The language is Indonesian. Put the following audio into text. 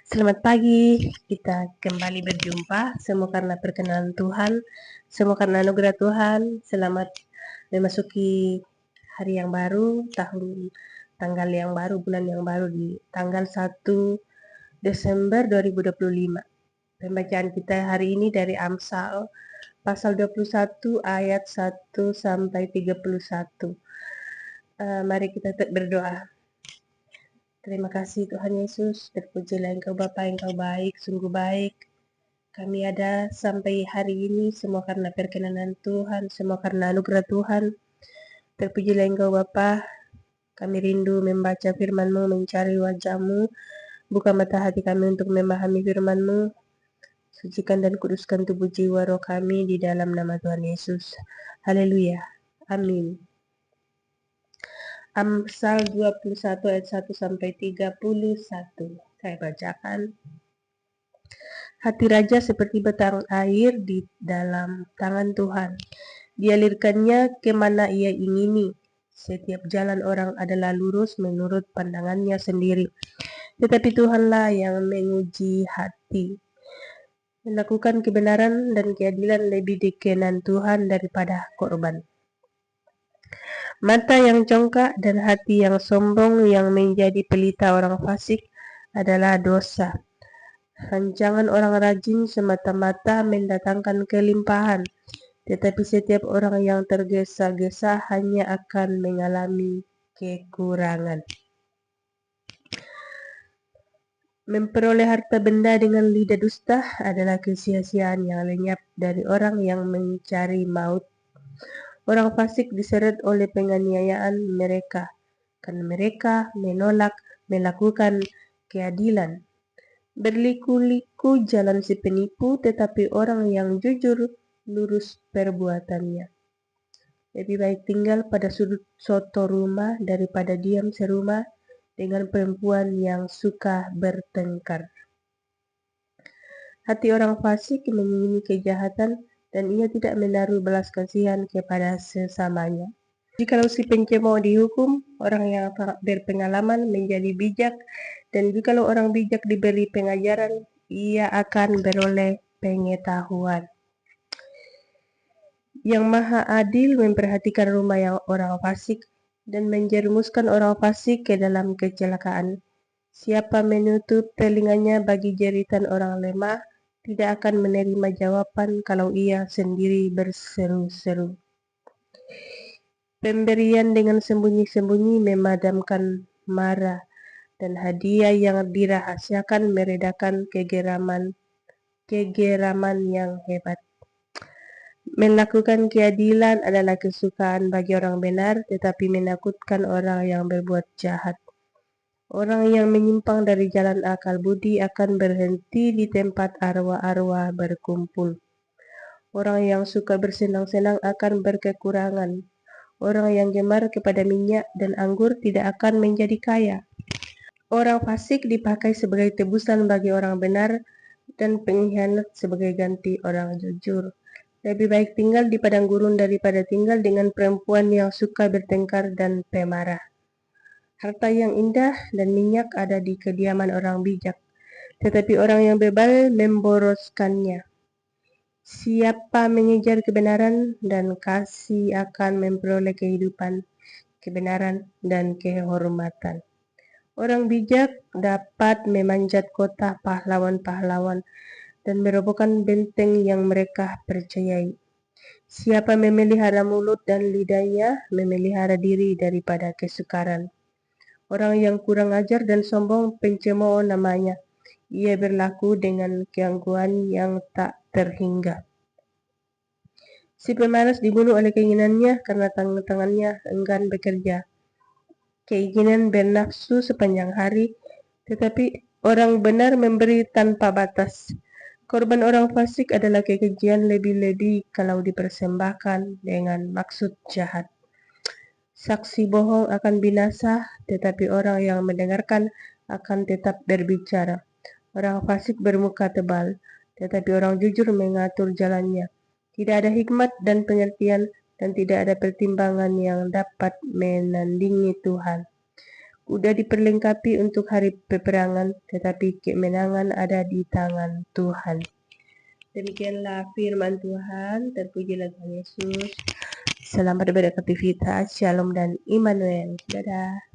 Selamat pagi, kita kembali berjumpa. Semua karena perkenanan Tuhan, semua karena anugerah Tuhan. Selamat memasuki hari yang baru, tanggal yang baru, bulan yang baru di tanggal 1 Desember 2025. Pembacaan kita hari ini dari Amsal pasal 21 ayat 1 sampai 31. Mari kita berdoa. Terima kasih Tuhan Yesus, terpujilah Engkau Bapa, Engkau baik, sungguh baik. Kami ada sampai hari ini semua karena perkenanan Tuhan, semua karena anugerah Tuhan. Terpujilah Engkau Bapa, kami rindu membaca firman-Mu, mencari wajah-Mu. Buka mata hati kami untuk memahami firman-Mu. Sucikan dan kuduskan tubuh jiwa roh kami di dalam nama Tuhan Yesus. Haleluya. Amin. Amsal 21 ayat 1 sampai 31. Saya bacakan. Hati raja seperti batang air di dalam tangan Tuhan. Dialirkannya kemana ia ingini. Setiap jalan orang adalah lurus menurut pandangannya sendiri. Tetapi Tuhanlah yang menguji hati. Melakukan kebenaran dan keadilan lebih dikenan Tuhan daripada korban. Mata yang congkak dan hati yang sombong yang menjadi pelita orang fasik adalah dosa. Rancangan orang rajin semata-mata mendatangkan kelimpahan, tetapi setiap orang yang tergesa-gesa hanya akan mengalami kekurangan. Memperoleh harta benda dengan lidah dusta adalah kesia-siaan yang lenyap dari orang yang mencari maut. Orang fasik diseret oleh penganiayaan mereka, karena mereka menolak melakukan keadilan. Berliku-liku jalan si penipu, tetapi orang yang jujur lurus perbuatannya. Lebih baik tinggal pada sudut soto rumah daripada diam serumah dengan perempuan yang suka bertengkar. Hati orang fasik mengingini kejahatan dan ia tidak menaruh belas kasihan kepada sesamanya. Jikalau si pencemooh dihukum, orang yang berpengalaman menjadi bijak, dan jikalau orang bijak diberi pengajaran, ia akan beroleh pengetahuan. Yang Maha Adil memperhatikan rumah yang orang fasik dan menjerumuskan orang fasik ke dalam kecelakaan. Siapa menutup telinganya bagi jeritan orang lemah, tidak akan menerima jawaban kalau ia sendiri berseru-seru. Pemberian dengan sembunyi-sembunyi memadamkan marah, dan hadiah yang dirahasiakan meredakan kegeraman yang hebat. Melakukan keadilan adalah kesukaan bagi orang benar, tetapi menakutkan orang yang berbuat jahat. Orang yang menyimpang dari jalan akal budi akan berhenti di tempat arwah-arwah berkumpul. Orang yang suka bersenang-senang akan berkekurangan. Orang yang gemar kepada minyak dan anggur tidak akan menjadi kaya. Orang fasik dipakai sebagai tebusan bagi orang benar, dan pengkhianat sebagai ganti orang jujur. Lebih baik tinggal di padang gurun daripada tinggal dengan perempuan yang suka bertengkar dan pemarah. Harta yang indah dan minyak ada di kediaman orang bijak, tetapi orang yang bebal memboroskannya. Siapa mengejar kebenaran dan kasih akan memperoleh kehidupan, kebenaran, dan kehormatan. Orang bijak dapat memanjat kota pahlawan-pahlawan dan merobohkan benteng yang mereka percayai. Siapa memelihara mulut dan lidahnya, memelihara diri daripada kesukaran. Orang yang kurang ajar dan sombong pencemooh namanya. Ia berlaku dengan keangkuhan yang tak terhingga. Si pemalas dibunuh oleh keinginannya karena tangan-tangannya enggan bekerja. Keinginan bernafsu sepanjang hari, tetapi orang benar memberi tanpa batas. Korban orang fasik adalah kekejian lebih-lebih kalau dipersembahkan dengan maksud jahat. Saksi bohong akan binasa, tetapi orang yang mendengarkan akan tetap berbicara. Orang fasik bermuka tebal, tetapi orang jujur mengatur jalannya. Tidak ada hikmat dan pengertian, dan tidak ada pertimbangan yang dapat menandingi Tuhan. Udah diperlengkapi untuk hari peperangan, tetapi kemenangan ada di tangan Tuhan. Demikianlah firman Tuhan. Terpujilah Tuhan Yesus. Selamat beraktivitas. Shalom dan Immanuel. Dadah.